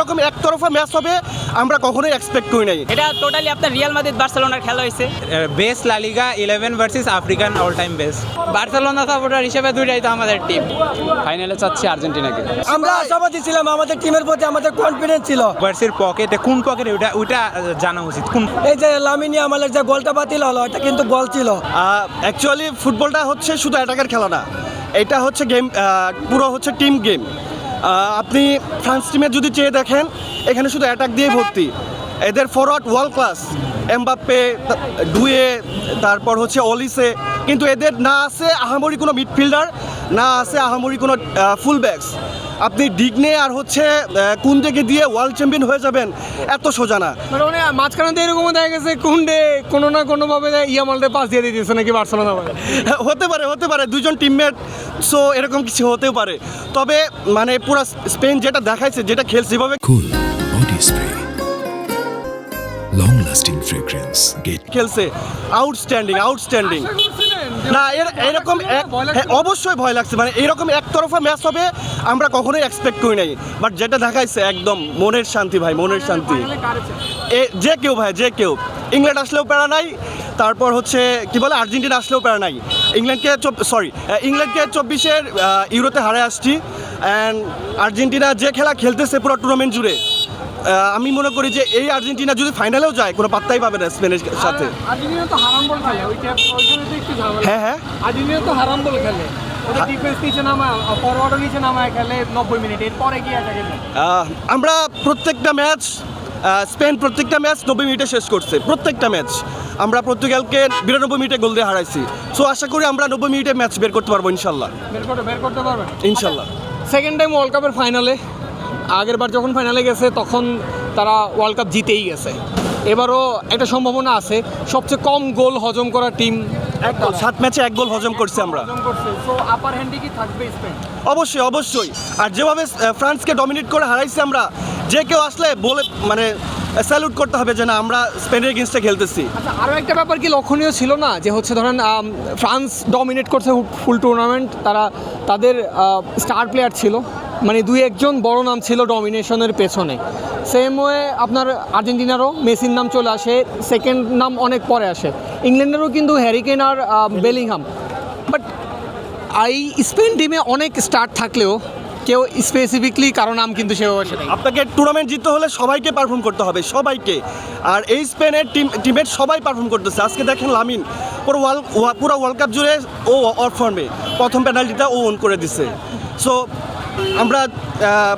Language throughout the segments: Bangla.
এরকম একতরফা ম্যাচ হবে আমরা কখনোই এক্সপেক্ট করি নাই। এটা টোটালি আপনার রিয়াল মাদ্রিদ বার্সেলোনার খেলা হয়েছে। বেস্ট লা লিগা 11 versus African all time best. Barcelona supporter হিসেবে দুইটাই তো আমাদের টিম। ফাইনালে চাচ্ছি আর্জেন্টিনাকে। আমরা আশাবাদী ছিলাম, আমাদের টিমের প্রতি আমাদের কনফিডেন্স ছিল। ভার্সের পকেটে কোন পকেটে ওটা জানা উচিত। কোন এই যে লামিন ইয়ামালের যে গোলটা বাতিল হলো, এটা কিন্তু গোল ছিল। অ্যাকচুয়ালি ফুটবলটা হচ্ছে শুধু অ্যাটাকের খেলা না, এটা হচ্ছে গেম, পুরো হচ্ছে টিম গেম। আপনি ফ্রান্স টিমের যদি চেয়ে দেখেন, এখানে শুধু অ্যাটাক দিয়ে ভর্তি। এদের ফরওয়ার্ড ওয়ার্ল্ড ক্লাস, এমবাপ্পে, ডুয়ে, তারপর হচ্ছে অলিসে, কিন্তু এদের না আছে আহামরি কোনো মিডফিল্ডার, না আছে আহামরি কোনো ফুল ব্যাকস। আপনি ডিগনে আর হচ্ছে কোন দিকে দিয়ে ওয়ার্ল্ড চ্যাম্পিয়ন হয়ে যাবেন এত সোজা না। মানে মাঝখানে তো এরকমও দেখা গেছে কুন্ডে কোনো না কোনোভাবে ইয়ামালটা পাস দিয়ে দিয়েছে নাকি বার্সেলোনা। হতে পারে দুজন টিমমেট, সো এরকম কিছু হতেও পারে। তবে মানে পুরো স্পেন যেটা দেখাইছে, যেটা খেলছে এভাবে Cool body spray. Long lasting fragrance. Get খেলছে, আউটস্ট্যান্ডিং। না এরকম অবশ্যই ভয় লাগছে, মানে এরকম একতরফা ম্যাচ হবে আমরা কখনোই এক্সপেক্ট করি নাই। বাট যেটা দেখাইছে একদম মনের শান্তি ভাই, মনের শান্তি। যে কেউ ইংল্যান্ড আসলেও প্যারা নাই, তারপর হচ্ছে কি বলে আর্জেন্টিনা আসলেও প্যারা নাই। ইংল্যান্ডকে 24-এর ইউরোতে হারে আসছি, অ্যান্ড আর্জেন্টিনা যে খেলা খেলতেছে পুরো টুর্নামেন্ট জুড়ে, আমি মনে করি যে এই আর্জেন্টিনা যদি ফাইনালেও যায় কোনো পাত্তাই পাবে না স্পেনের সাথে। আর্জেন্টিনা তো হারাম বল খেলে, ওইখানে তো একটু ঝামেলা। হ্যাঁ আর্জেন্টিনা তো হারাম বল খেলে, ওদের ডিফেন্স নিচে নামায়, ফরওয়ার্ডও নিচে নামায় খেলে 90 মিনিট, এরপরে কি অ্যাটাকে যায়। আমরা প্রত্যেকটা ম্যাচ, স্পেন প্রত্যেকটা ম্যাচ 90 মিনিটে শেষ করছে। প্রত্যেকটা ম্যাচ আমরা পর্তুগালকে 92 মিনিটে গোল দিয়ে হারাইছি। সো আশা করি আমরা 90 মিনিটে ম্যাচ বের করতে পারবো ইনশাল্লাহ। বের করতে পারবেন ইনশাল্লাহ। সেকেন্ড টাইম ওয়ার্ল্ড কাপের ফাইনালে, আগেরবার যখন ফাইনালে গেছে তখন তারা ওয়ার্ল্ড কাপ জিতেই গেছে। এবারও একটা সম্ভাবনা আছে, সবচেয়ে কম গোল হজম করা টিম। 7 ম্যাচে 1 গোল হজম করছে আমরা। সো আপার হ্যান্ডে কি থাকবে স্পেন? অবশ্যই। আর যেভাবে ফ্রান্সকে ডমিনেট করে হারাইছি আমরা, যে কেউ আসলে বলে মানে স্যালুট করতে হবে যে না আমরা স্পেনের এগেইনস্টে খেলতেছি। আচ্ছা, আরও একটা ব্যাপার কি লক্ষণীয় ছিল না, যে হচ্ছে ধরেন ফ্রান্স ডমিনেট করছে ফুল টুর্নামেন্ট, তাদের স্টার প্লেয়ার ছিল, মানে 2-1 বড় নাম ছিল ডমিনেশনের পেছনে। সেম ওয়ে আপনার আর্জেন্টিনারও মেসির নাম চলে আসে, সেকেন্ড নাম অনেক পরে আসে। ইংল্যান্ডেরও কিন্তু হ্যারিকেন আর বেলিংহাম। বাট এই স্পেন টিমে অনেক স্টার থাকলেও কেউ স্পেসিফিকলি কারো নাম কিন্তু সেভাবে আসে নাই। আপনাকে টুর্নামেন্ট জিততে হলে সবাইকে পারফর্ম করতে হবে, সবাইকে। আর এই স্পেনের টিমের সবাই পারফর্ম করতেছে। আজকে দেখেন লামিন পুরো ওয়ার্ল্ড কাপ জুড়ে ও অফ ফর্মে, প্রথম পেনাল্টিটা ও ওন করে দিছে। সো আমরা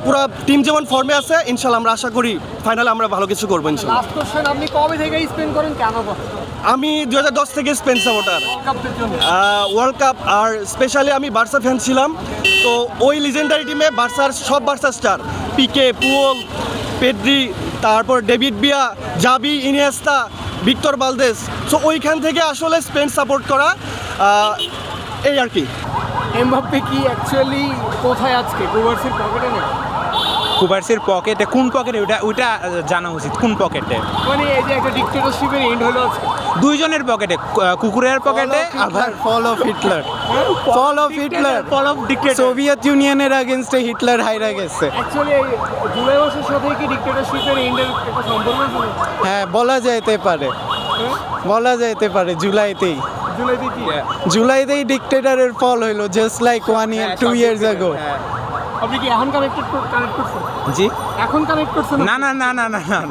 পুরো টিম যেমন ফর্মে আছে, ইনশাল্লাহ আমরা আশা করি ফাইনালে আমরা ভালো কিছু করবো ইনশাল্লাহ। লাস্ট কোশ্চেন, আপনি কবে থেকে স্পেন করেন, কেন করেন? আমি 2010 থেকে স্পেন সাপোর্টার। ওয়ার্ল্ড কাপ আর স্পেশালি আমি বার্সা ফ্যান ছিলাম। তো ওই লিজেন্ডারি টিমে সব বার্সা স্টার, পিকে, পুয়োল, পেড্রি, তারপর ডেভিড বিয়া, জাবি, ইনিয়েস্তা, ভিক্টর ভালদেস। সো ওইখান থেকে আসলে স্পেন সাপোর্ট করা, এই আর কি। এমবাপ্পে কি অ্যাকচুয়ালি কোথায় আজকে? কুবার্সির পকেটে নেই? কুবার্সের পকেটে কোন পকেটে ওটা জানা উচিত। কোন পকেটে? মানে এই যে একটা ডিক্টেটরশিপের এন্ড হলো আজকে। দুইজনের পকেটে, কুকুরের পকেটে, আবার fall of Hitler, dictator. Soviet ইউনিয়নের আগেনস্টে হিটলার হাইরা গেছে। অ্যাকচুয়ালি এই জুলাই মাসের সাথে কি ডিক্টেটরশিপের এন্ডের একটা সম্পর্ক আছে? হ্যাঁ, বলা যাইতে পারে জুলাইতেই। জুলাইতেই ডিক্টেটরের ফল হইলো, জাস্ট লাইক 2 years ago. আপনি কি এখন কানেক্ট করছেন? জি, এখন কানেক্ট করছেন?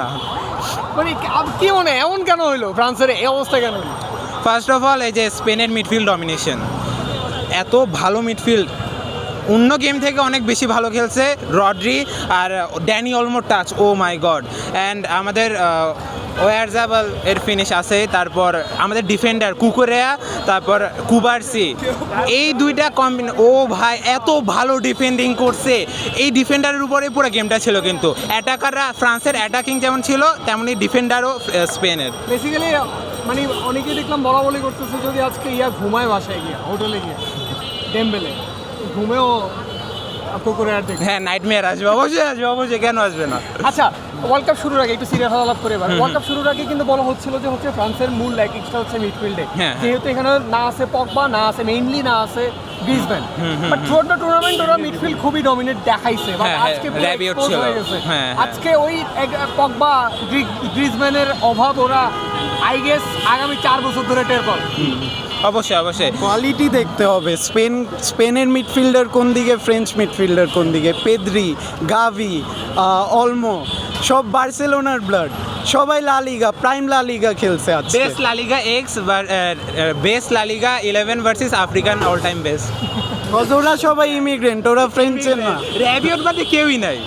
না। মানে কি মনে এমন কেন হইলো, ফ্রান্সের এই অবস্থা কেন হইলো? ফার্স্ট অফ অল এই যে স্পেনের মিডফিল্ড ডমিনেশন, এত ভালো মিডফিল্ড, অন্য গেম থেকে অনেক বেশি ভালো খেলছে রড্রি আর ড্যানি অলমোর টাচ, ও মাই গড। অ্যান্ড আমাদের ওয়ারজাবাল এর ফিনিশ আছে, তারপর আমাদের ডিফেন্ডার কুকুরেয়া, তারপর কুবার্সি, এই দুইটা ও ভাই এত ভালো ডিফেন্ডিং করছে। এই ডিফেন্ডারের উপরে পুরো গেমটা ছিল। কিন্তু অ্যাটাকাররা ফ্রান্সের অ্যাটাকিং যেমন ছিল, তেমনই ডিফেন্ডারও স্পেনের। বেসিক্যালি মানে অনেকেই দেখলাম বলা করতেছে যদি আজকে ঘুমায় বাসায় গিয়া, হোটেলে গিয়ে ডেম্বেলে ঘুমেও কুকুরের দেখে। হ্যাঁ, নাইটমেয়ার আসবে, অবশ্যই কেন আসবে না। আচ্ছা, ওয়ার্ল্ড কাপ শুরুর আগে একটু সিরিয়াস আলাপ করে এবার ওয়ার্ল্ড কাপ শুরুর আগে কিন্তু বলা হচ্ছিল যে হচ্ছে ফ্রান্সের মূল ল্যাকিংসটা হচ্ছে মিডফিল্ডে, হ্যাঁ। যেহেতু এখানে না আছে পগবা, না আছে মেইনলি না আছে Griezmann, but throughout the tournament ওরা মিডফিল্ড খুবই ডমিনেট দেখাইছে, বাট হ্যাঁ, আজকে পুরো Rabiot expose ছিল। হয়ে গেছে। হ্যাঁ, হ্যাঁ। আজকে ওই পগবা গ্রিজম্যানের অভাব ওরা আই গেস আগামী 4 বছর ধরে টের পাবে। অবশ্যই কোয়ালিটি দেখতে হবে। স্পেনের মিডফিল্ডার কোন দিকে, ফ্রেঞ্চ মিডফিল্ডার কোন দিকে, পেদ্রি, গাভি, অলমো, সব বার্সেলোনার ব্লাড, সবাই লা লিগা, প্রাইম লা লিগা খেলছে আজকে। বেস্ট লা লিগা বেস্ট লা লিগা 11 versus African all time best. ওরা সবাই ইমিগ্রেন্ট, ওরা ফ্রেঞ্চের না। র্যাবিয়ট বাদে কেউই নাই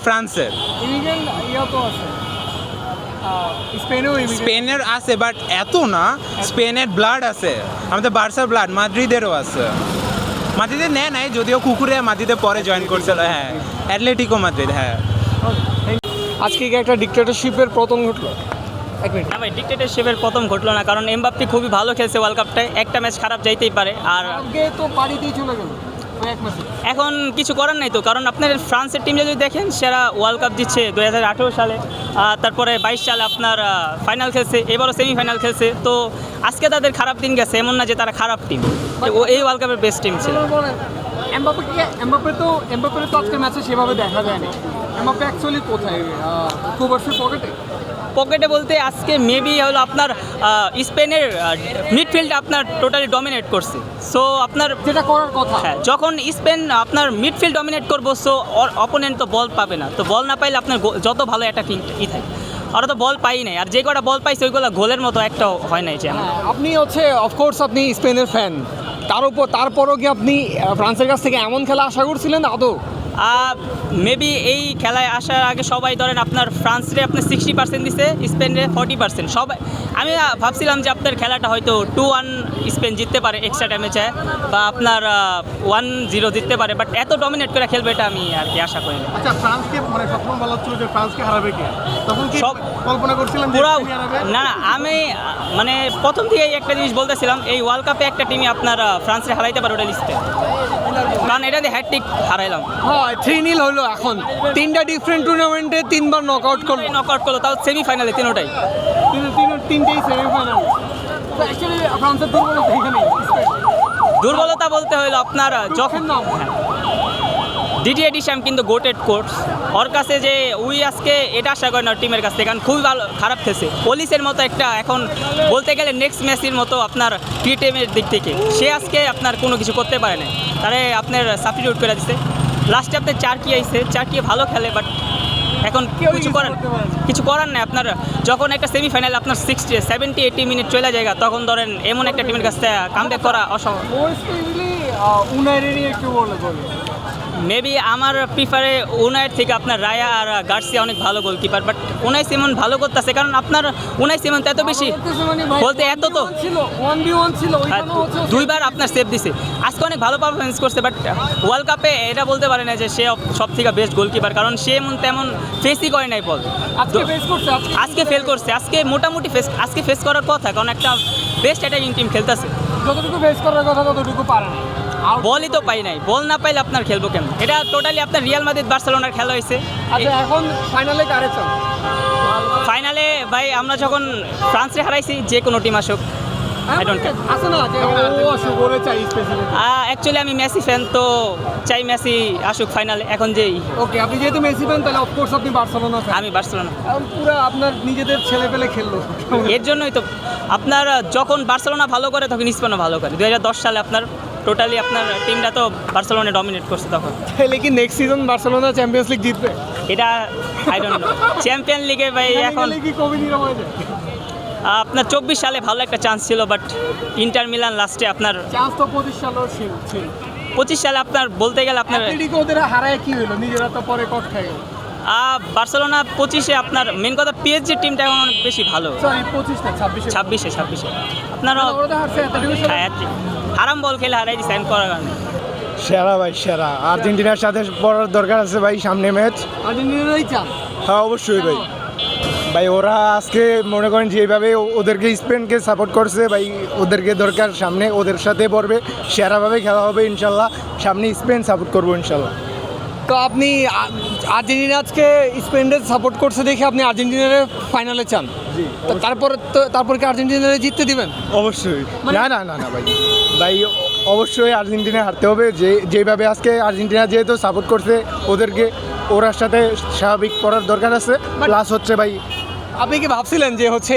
ফ্রান্সের। ইমিগ্রেন্ট ইয়া তো আছে, স্পেনেও ইমিগ্রেন্ট। স্পেনের আছে বাট এত না, স্পেনের ব্লাড আছে, আমাদের বার্সার ব্লাড, মাদ্রিদেরও আছে। মাদ্রিদের নেয় নাই যদিও, কুকুরে মাদ্রিদে পরে জয়েন করছিল, হ্যাঁ, অ্যাটলেটিকো মাদ্রিদ, হ্যাঁ। আজকে কি একটা ডিক্টেটরশিপের পতন ঘটলো? এক মিনিট। না ভাই, ডিক্টেটরশিপের প্রথম ঘটলো না, কারণ এমবাপ্পে খুবই ভালো খেলছে ওয়ার্ল্ড কাপটায়, একটা ম্যাচ খারাপ যাইতেই পারে। আর আজকে তো বাড়িতেই চলে গেল এক ম্যাচে। এখন কিছু করার নাই তো, কারণ আপনার ফ্রান্সের টিম যদি দেখেন, সেরা ওয়ার্ল্ড কাপ দিচ্ছে 2018 সালে, তারপরে 22 সালে আপনার ফাইনাল খেলছে, এবারও সেমিফাইনাল খেলছে। তো আজকে তাদের খারাপ দিন গেছে, এমন না যে তারা খারাপ টিম, ও এই ওয়ার্ল্ড কাপের বেস্ট টিম ছিল। এমবাপ্পে তো আজকের ম্যাচে সেভাবে দেখা যায়নি। এমবাপ্পে অ্যাকচুয়ালি কোথায়, কোভার্সের পকেটে? পকেটে বলতে আজকে মেবি হলো আপনার স্পেনের মিডফিল্ড আপনার টোটালি ডমিনেট করছে। সো আপনার যেটা করার কথা। হ্যাঁ, যখন স্পেন আপনার মিডফিল্ড ডমিনেট করবো, সো অপোনেন্ট তো বল পাবে না। তো বল না পাইলে আপনার যত ভালো অ্যাটাকিং থাকে, ওরা তো বল পাই নাই, আর যে কটা বল পাইছে ওইগুলো গোলের মতো একটাও হয় নাই। যে হ্যাঁ, আপনি হচ্ছে অফকোর্স আপনি স্পেনের ফ্যান, তারপরও কি আপনি ফ্রান্সের কাছ থেকে এমন খেলা আশা করছিলেন আদৌ? মেবি এই খেলায় আসার আগে সবাই ধরেন আপনার ফ্রান্সরে আপনার 60% দিছে, স্পেনরে 40%। সবাই আমি ভাবছিলাম যে আপনার খেলাটা হয়তো 2-1 স্পেন জিততে পারে এক্সট্রা টাইমে চায়, বা আপনার 1-0 জিততে পারে, বাট এত ডমিনেট করে খেলবে এটা আমি আর কি আশা করিনি। আচ্ছা, ফ্রান্সকে মানে সবসময় বলা হচ্ছিল যে ফ্রান্সকে হারাবে কে, তখন কি সব কল্পনা করছিলেন যে পুরো স্পেনই হারাবে? না, আমি মানে প্রথম থেকেই একটা জিনিস বলতেছিলাম, এই ওয়ার্ল্ড কাপে একটা টিমই আপনার ফ্রান্সে হারাইতে পারে, ওটা স্পেন, কারণ এটা দিয়ে হ্যাটট্রিক হারাইলাম। হ্যাঁ, 3-0 হলো। এখন 3টা ডিফারেন্ট টুর্নামেন্টে 3বার নকআউট করলো, নকআউট করলো, তাও সেমিফাইনালে তিনটাই। তিনটেই সেমিফাইনাল। তো অ্যাকচুয়ালি ফ্রান্সের দুর্বলতা এখানেই। দুর্বলতা বলতে হলো আপনার যখন নাম ডিডিএ ডিশাম কিন্তু গোটেড কোর্স, ওর কাছে যে উই আজকে এটা আশা করে না টিমের কাছ থেকে, কারণ খুবই ভালো খারাপ খেলছে। পলিসের মতো একটা এখন বলতে গেলে নেক্সট মেসির মতো আপনার টিমের দিক থেকে সে আজকে আপনার কোনো কিছু করতে পারে না, তারে আপনার সাবস্টিটিউট করে দিচ্ছে। লাস্টে আপনার চারকি আইছে, চারকি ভালো খেলে, বাট এখন কিছু করার নেই। আপনার যখন একটা সেমিফাইনাল আপনার 70-80 মিনিট চলে যায়, তখন ধরেন এমন একটা টিমের কাছ থেকে কামব্যাক করা অসম্ভব। উনাইরেরই একটু বলে মেবি আমার প্রিফারে উনাইয়ের থেকে আপনার রায়া আর গার্সিয়া অনেক ভালো গোলকিপার, বাট উনাই সিমন ভালো করতেছে, কারণ আপনার উনাই সিমন তো এত বেশি বলতে এত তো 1v1 ছিল, হ্যাঁ, দুইবার আপনার সেভ দিছে, আজকে অনেক ভালো পারফরমেন্স করছে, বাট ওয়ার্ল্ড কাপে এটা বলতে পারে না যে সে সব থেকে বেস্ট গোলকিপার, কারণ সে এমন তেমন ফেসই করে নাই বল। আজকে ফেল করছে, আজকে মোটামুটি আজকে ফেস করার কথা, কারণ একটা বেস্ট অ্যাটাকিং টিম খেলতেছে, যতটুকু ফেস করার কথা ততটুকু পারে না। বলই তো পাই নাই, বল না পাইলে আপনার খেলবো কেমন? এটা টোটালি আপনার রিয়াল মাদ্রিদ বার্সেলোনার খেলা হয়েছে। আচ্ছা, এখন ফাইনালে কারে চান? ফাইনালে ভাই আমরা যখন ফ্রান্সে হারাইছি, যে কোনো টিম আসুক, I don't care. আছে না যে ও আসুক, ওরে চাই স্পেশালি। অ্যাকচুয়ালি আমি মেসি ফ্যান, তো চাই মেসি আসুক ফাইনালে। এখন যেই ওকে, আপনি যেহেতু মেসি ফ্যান, তাহলে অফকোর্স আপনি বার্সেলোনা ফ্যান। আমি বার্সেলোনা, পুরো আপনার নিজেদের ছেলে পেলে খেললো। এর জন্যই তো আপনার যখন বার্সেলোনা ভালো করে তখন স্পেনও ভালো করে। 2010 সালে আপনার টোটালি আপনার টিমটা তো বার্সেলোনা ডমিনেট করছে তখন। তাহলে কি next season Barcelona champions league জিতবে? এটা আই ডোন্ট নো। চ্যাম্পিয়ন লিগে ভাই এখন কি কবি নিরাম হয়ে যায়? আপনার 24 সালে ভালো একটা চান্স ছিল, বাট ইন্টার মিলান লাস্টে আপনার চান্স তো 25 সালেও ছিল। 25 সালে আপনার বলতে গেলে আপনার অ্যাটলেটিকো ওদের হারায় কি হলো, নিজেরা তো পরে কট খায় গেল। বার্সেলোনা 25-এ আপনার মেন কথা পিএসজি টিমটা এখন অনেক বেশি ভালো। সরি 25 না 26-এ আপনারা ওরা হারছে অ্যাটলেটিকো সাথে। আরাম বল খেলে হারাই দিছে, করার কারণে। সেরা ভাই সেরা, আর্জেন্টিনার সাথে পড়ার দরকার আছে ভাই সামনে ম্যাচ। আর্জেন্টিনারই চান? হ্যাঁ অবশ্যই ভাই। ভাই ওরা আজকে মনে করেন যেভাবে ওদেরকে স্পেনকে সাপোর্ট করছে ভাই, ওদেরকে দরকার সামনে ওদের সাথে পড়বে, সেরাভাবে খেলা হবে ইনশাল্লাহ। সামনে স্পেন সাপোর্ট করবো ইনশাল্লাহ। তো আপনি আর্জেন্টিনা আজকে স্পেনের সাপোর্ট করছে দেখে আপনি আর্জেন্টিনার ফাইনালে চান? তারপর কি আর্জেন্টিনারে জিততে দিবেন? অবশ্যই না না না না ভাই ভাই অবশ্যই আর্জেন্টিনা হারতে হবে। যেভাবে আজকে আর্জেন্টিনা যেহেতু সাপোর্ট করছে ওদেরকে ওরার সাথে স্বাভাবিক করার দরকার আছে। প্লাস হচ্ছে ভাই আপনি কি ভাবছিলেন যে হচ্ছে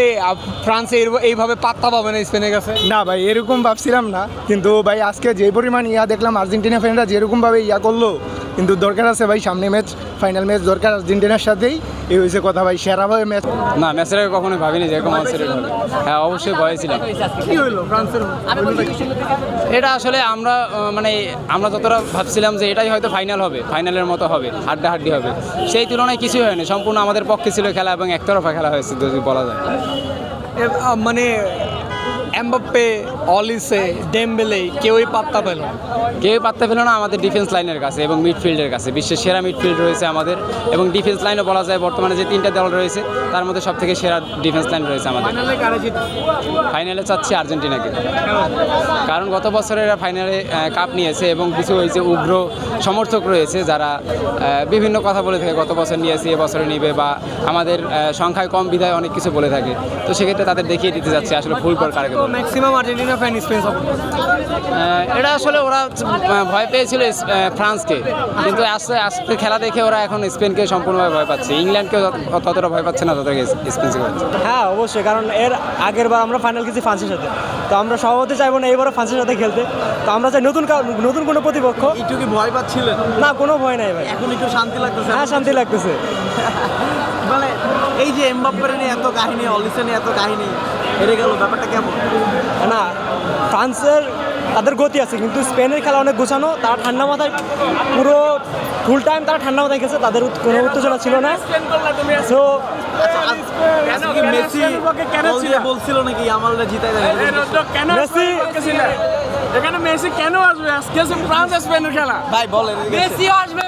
ফ্রান্সে এইভাবে পাত্তা পাবে না স্পেনের কাছে? না ভাই এরকম ভাবছিলাম না, কিন্তু ভাই আজকে যে পরিমাণ দেখলাম আর্জেন্টিনা ফ্যানরা যেরকমভাবে করলো, কিন্তু দরকার আছে ভাই সামনে ম্যাচ, ফাইনাল ম্যাচ দরকার আর্জেন্টিনার সাথেই। এই হয়েছে কথা ভাই, সেরাভাবে ম্যাচ। না, ম্যাচের আগে কখনোই ভাবিনি যে এরকম আপসেট হবে। হ্যাঁ, অবশ্যই ভয় ছিলাম। কি হলো ফ্রান্সের? এটা আসলে আমরা যতটা ভাবছিলাম যে এটাই হয়তো ফাইনাল হবে, ফাইনালের মতো হবে, হাড্ডাহাড্ডি হবে, সেই তুলনায় কিছুই হয়নি। সম্পূর্ণ আমাদের পক্ষে ছিল খেলা এবং একতরফা খেলা হয়েছে যদি বলা যায়। মানে এমবাপ্পে, অলিসে, ডেমবেলে কেউই পাত্তা পেল না। কেউ পাত্তা পেল না আমাদের ডিফেন্স লাইনের কাছে এবং মিডফিল্ডের কাছে। বিশ্বের সেরা মিডফিল্ড রয়েছে আমাদের, এবং ডিফেন্স লাইনও বলা যায় বর্তমানে যে 3টা দল রয়েছে তার মধ্যে সব থেকে সেরা ডিফেন্স লাইন রয়েছে আমাদের। ফাইনালে চাচ্ছি আর্জেন্টিনাকে, কারণ গত বছরে এরা ফাইনালে কাপ নিয়েছে এবং কিছু ওই যে উগ্র সমর্থক রয়েছে যারা বিভিন্ন কথা বলে থাকে, গত বছর নিয়েছে এবছরে নিবে, বা আমাদের সংখ্যায় কম বিধায় অনেক কিছু বলে থাকে। তো সেক্ষেত্রে তাদের দেখিয়ে দিতে যাচ্ছে আসলে ফুল পর কারকে। Maximum Argentina fan Spain support. এটা আসলে ওরা ভয় পেয়েছিল ফ্রান্সকে, কিন্তু আস্তে আস্তে খেলা দেখে ওরা এখন স্পেনকে সম্পূর্ণভাবে ভয় পাচ্ছে। ইংল্যান্ডকে ততটা ভয় পাচ্ছে না যতটা স্পেনকে পাচ্ছে। হ্যাঁ অবশ্যই, কারণ এর আগের বার আমরা ফাইনাল খেলছি ফ্রান্সের সাথে, তো আমরা সভাপতি চাইবো না এবারও ফ্রান্সের সাথে খেলতে। তো আমরা চাই নতুন কোনো প্রতিপক্ষ। একটু কি ভয় পাচ্ছিলেন? না, কোনো ভয় নাই ভাই, এখন একটু শান্তি লাগতেছে? হ্যাঁ শান্তি লাগতেছে। মানে এই যে এমবাপ্পের নিয়ে এত কাহিনী, অলিসে নিয়ে এত কাহিনী, হেরে গেল, ব্যাপারটা কেমন? না, ফ্রান্সের তাদের গতি আছে, কিন্তু স্পেনের খেলা অনেক গোছানো। তারা ঠান্ডা মাথায় পুরো ফুল টাইম তারা ঠান্ডা মাথায় গেছে, তাদের কোনো উত্তেজনা ছিল না। সো মেসি বলছিল নাকি আমালরা জিতাই দেবে? মেসি এখানে মেসি কেন আসবে? আজকে ফ্রান্স স্পেনের খেলা। ভাই বলেন, মেসি আসবে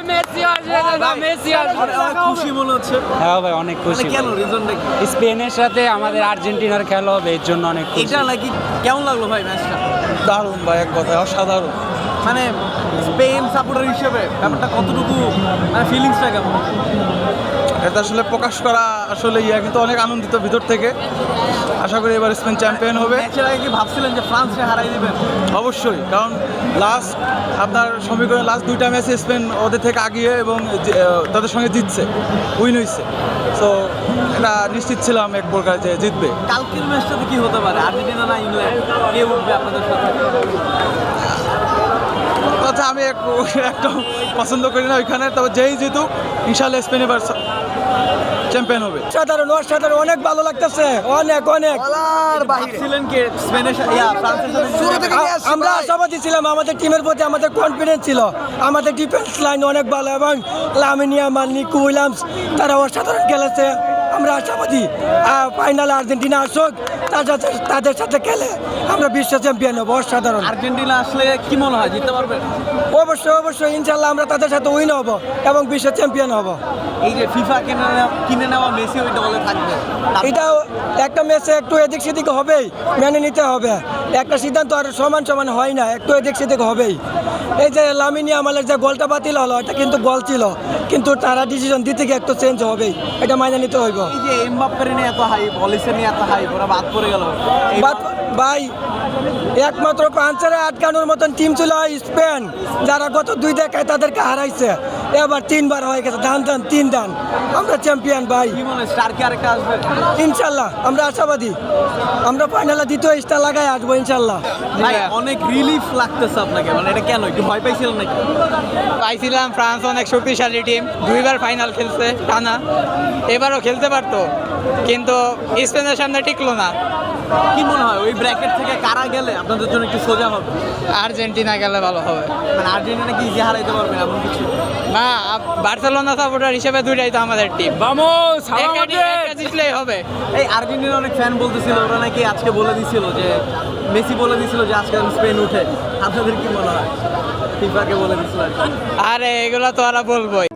খুশি মনে হচ্ছে? হ্যাঁ ভাই, অনেক খুশি। কেন, রিজনটা কি? স্পেনের সাথে আমাদের আর্জেন্টিনার খেলা হবে, এর জন্য অনেক খুশি। এটা নাকি কেমন লাগলো ভাই ম্যাচটা? দারুণ ভাই, এক কথায় অসাধারণ। মানে স্পেন সাপোর্টার হিসেবে ব্যাপারটা কতটুকু, মানে ফিলিংসটা কেমন? এটা আসলে প্রকাশ করা আসলে কিন্তু অনেক আনন্দিত ভিতর থেকে। আশা করি এবার স্পেন চ্যাম্পিয়ন হবে। ম্যাচের আগে কি ভাবছিলেন যে ফ্রান্সকে হারাই দিবেন? অবশ্যই, কারণ আপনার সমীকরণে লাস্ট 2টা ম্যাচে স্পেন ওদের থেকে আগিয়ে এবং তাদের সঙ্গে জিতছে, উইন হয়েছে। সো এটা নিশ্চিত ছিলাম এক প্রকার যে জিতবে। কালকের ম্যাচটাতে কি হতে পারে? আর্জেন্টিনা না ইংল্যান্ড, কে উঠবে আপনাদের সাথে? কথা আমি একটা পছন্দ করি না ওইখানে, তবে যেই জিতুক ইনশাল্লাহ স্পেন এবার চ্যাম্পিয়ন হবে। অসাধারণ, অনেক ভালো লাগতেছে, অনেক। ভাবছিলেন কি স্পেনের ফ্রান্সের সাথে? আমরা আশাবাদী ছিলাম, আমাদের টিমের প্রতি আমাদের কনফিডেন্স ছিল। আমাদের ডিফেন্স লাইন অনেক ভালো, এবং লামিন ইয়ামাল, নিকো উইলিয়ামস তারা অসাধারণ খেলেছে। আমরা আশাবাদী ফাইনালে আর্জেন্টিনা আসুক, তাদের সাথে খেলে আমরা বিশ্ব চ্যাম্পিয়ন হবো। অসাধারণ। আর্জেন্টিনা আসলে কি মনে হয় জিততে পারবে? অবশ্যই ইনশাল্লাহ আমরা তাদের সাথে উইন হব এবং বিশ্ব চ্যাম্পিয়ন হব। এই যে ফিফা কিনে নেওয়া মেসি ওই দলে থাকবে, এটা একটা ম্যাচে একটু এদিক সেদিক হবেই, মেনে নিতে হবে। একটা সিদ্ধান্ত আর সমান হয় না, একটু এদিক সেদিক হবেই। এই যে লামিন ইয়ামালের যে গোলটা বাতিল হলো, এটা কিন্তু গোল ছিল, কিন্তু তারা ডিসিশন দিতে গিয়ে একটু চেঞ্জ হবেই, এটা মাইনে নিতে হইব। এই যে এমবাপ্পের নিয়ে এত হাই, অলিসে নিয়ে এত হাই, ওরা বাদ পড়ে গেল। ভাই একমাত্র ফ্রান্সের আটকানোর মতন টিম ছিল স্পেন, যারা গত 2 দেখায় তাদেরকে হারাইছে। এবার 3 বার হয়ে গেছে, দান 3 দান, আমরা চ্যাম্পিয়ন ভাই। কি মনে হয় স্টার কি আরেকটা আসবে? ইনশাল্লাহ আমরা আশাবাদী, আমরা ফাইনালে 2য় স্টার লাগাই আসবো ইনশাল্লাহ। ভাই অনেক রিলিফ লাগতেছে আপনাকে, মানে এটা কেন, একটু ভয় পাইছিলেন নাকি? পাইছিলাম, ফ্রান্স অনেক শক্তিশালী টিম, 2 বার ফাইনাল খেলছে টানা, এবারও খেলতে পারতো, কিন্তু স্পেনের সামনে টিকলো না। কি মনে হয় ওই ব্র্যাকেট থেকে কারা গেলে আপনাদের জন্য একটু সোজা হবে? আর্জেন্টিনা গেলে ভালো হবে। মানে আর্জেন্টিনা কি ইজি হারাইতে পারবে এমন কিছু? না, বার্সেলোনা সাপোর্টার হিসেবে 2টাই তো আমাদের টিম, একটা জিতলেই হবে। এই আর্জেন্টিনা অনেক ফ্যান বলতেছিল, ওরা নাকি আজকে বলে দিছিল যে মেসি বলে দিছিল যে আজকে স্পেন উঠে। আপনাদের কি মনে হয়? ফিফাকে বলে দিছিল আর কি। আরে এগুলো তো ওরা বলবোই।